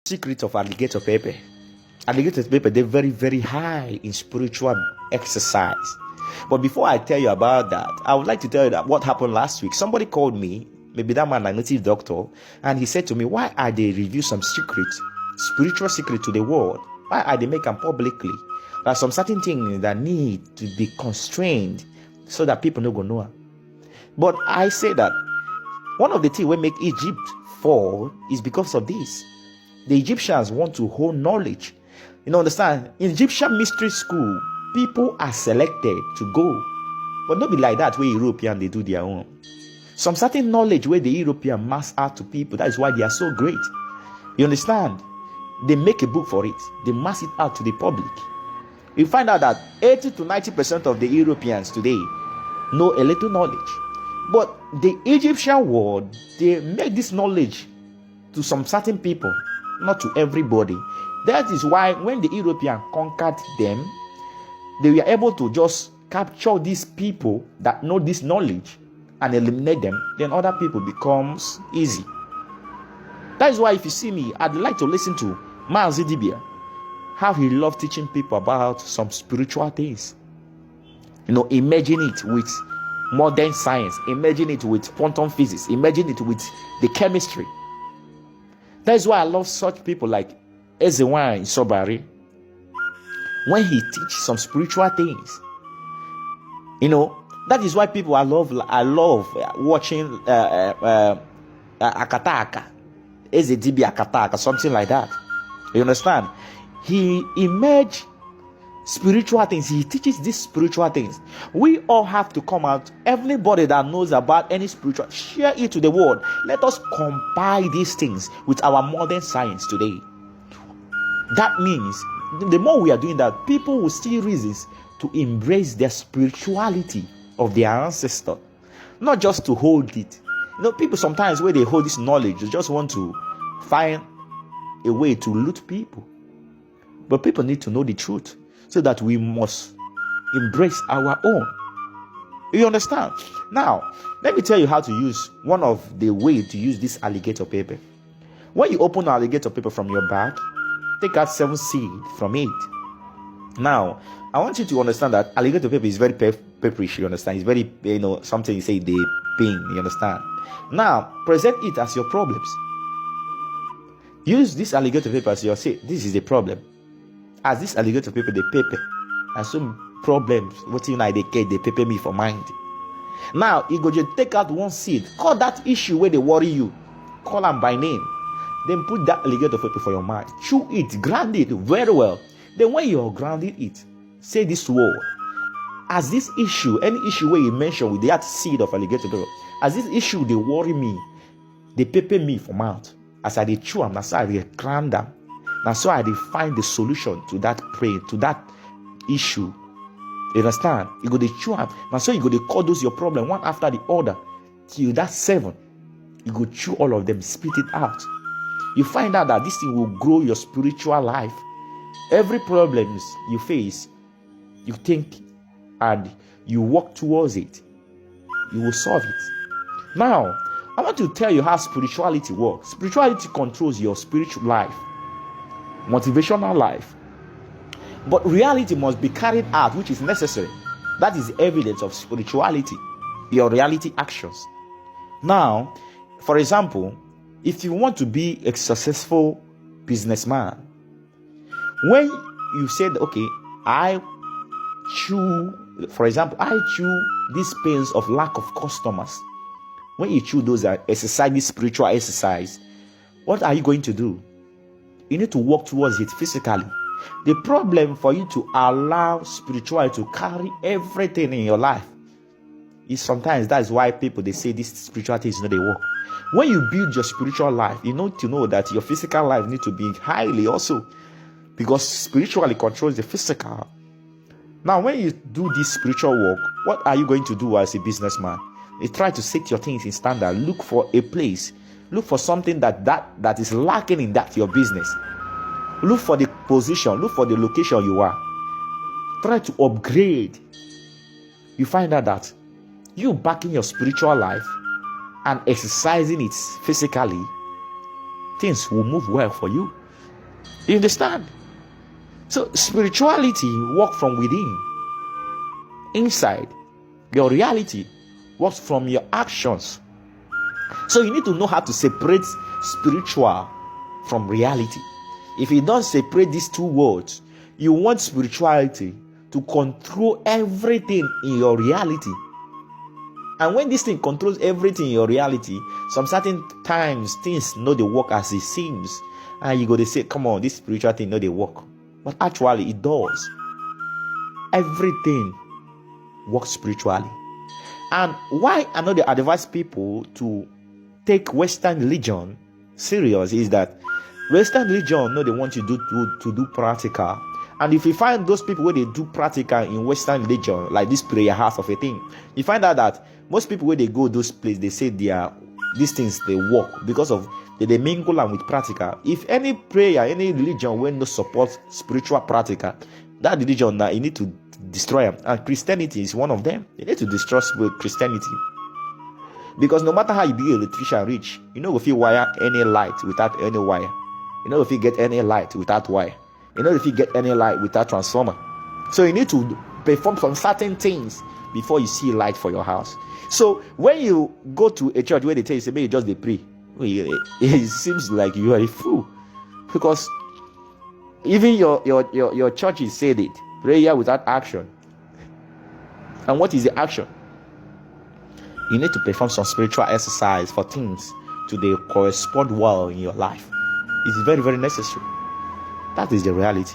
Secret of alligator pepper. Alligator pepper, they're very, very high in spiritual exercise. But before I tell you about that, I would like to tell you that what happened last week. Somebody called me, maybe that man, a native doctor, and he said to me, why are they review some secrets, spiritual secret to the world? Why are they make them publicly? There are some certain things that need to be constrained so that people don't go know. But I say that one of the things that make Egypt fall is because of this. The Egyptians want to hold knowledge. You know, understand? In Egyptian mystery school, people are selected to go. But not be like that where European they do their own. Some certain knowledge where the European mass out to people. That is why they are so great. You understand? They make a book for it. They mass it out to the public. You find out that 80 to 90% of the Europeans today know a little knowledge. But the Egyptian world, they make this knowledge to some certain people, not to everybody. That is why when the European conquered them, they were able to just capture these people that know this knowledge and eliminate them. Then other people becomes easy. That is why if you see me, I'd like to listen to Mazi Dibia, how he loved teaching people about some spiritual things. You know, imagine it with modern science, imagine it with quantum physics, imagine it with the chemistry. That is why I love such people like Ezewan in Sobari. When he teaches some spiritual things, you know, that is why people I love watching Akataka, Ezedibi Akataka, something like that. You understand? He emerged spiritual things. He teaches these spiritual things. We all have to come out. Everybody that knows about any spiritual, share it to the world. Let us compile these things with our modern science today. That means the more we are doing that, people will see reasons to embrace their spirituality of their ancestor, not just to hold it. You know, people sometimes where they hold this knowledge, they just want to find a way to loot people. But people need to know the truth, so that we must embrace our own. You understand? Now, let me tell you how to use one of the ways to use this alligator paper. When you open alligator paper from your bag, take out 7 seeds from it. Now, I want you to understand that alligator paper is very pepperish, you understand? It's very, something you say they pain, you understand? Now, present it as your problems. Use this alligator paper as your say, this is the problem. As this alligator paper, they paper, and some problems, what you know, they paper me for mind. Now, you go just take out 1 seed, call that issue where they worry you, call them by name, then put that alligator paper for your mind, chew it, grind it very well. Then when you're grinding it, say this word. As this issue, any issue where you mention with that seed of alligator paper, as this issue, they worry me, they paper me for mouth. As I they chew them, that's how I they grind them. Now, so I find the solution to that prayer, to that issue. You understand? You go to chew up. Now, so you go to call those your problem one after the other till that 7. You go chew all of them, spit it out. You find out that this thing will grow your spiritual life. Every problem you face, you think and you walk towards it, you will solve it. Now, I want to tell you how spirituality works. Spirituality controls your spiritual life, motivational life, but reality must be carried out, which is necessary. That is evidence of spirituality, your reality actions. Now, for example, if you want to be a successful businessman, when you said, okay, I chew, for example, I chew these pains of lack of customers. When you chew those exercise, this spiritual exercise, what are you going to do? You need to work towards it physically. The problem for you to allow spirituality to carry everything in your life is sometimes that is why people they say this spirituality is not they work. When you build your spiritual life, you need to know that your physical life needs to be highly also, because spiritually controls the physical. Now, when you do this spiritual work, what are you going to do as a businessman? You try to set your things in standard. Look for a place. Look for something that is lacking in that your business. Look for the position. Look for the location you are. Try to upgrade. You find out that you backing your spiritual life and exercising it physically, things will move well for you. You understand? So spirituality works from within, inside. Your reality works from your actions. So you need to know how to separate spiritual from reality. If you don't separate these two words, you want spirituality to control everything in your reality. And when this thing controls everything in your reality, some certain times things no they work as it seems. And you go to say, come on, this spiritual thing no they work. But actually it does. Everything works spiritually. And why I know they advise people to take Western religion serious is that Western religion, no, they want you to do practical. And if you find those people where they do practical in Western religion, like this prayer house of a thing, you find out that most people where they go those places, they say these things they work because of they mingle them with practical. If any prayer, any religion when no support spiritual practical, that religion now you need to destroy them. And Christianity is one of them. You need to destroy Christianity. Because no matter how you be an electrician rich, you know if you wire any light without any wire. You know if you get any light without wire. You know if you get any light without transformer. So you need to perform some certain things before you see light for your house. So when you go to a church where they tell you, say, maybe just they pray, it seems like you are a fool. Because even your church is said it. Prayer without action. And what is the action? You need to perform some spiritual exercise for things to they correspond well in your life. It's very, very necessary. That is the reality.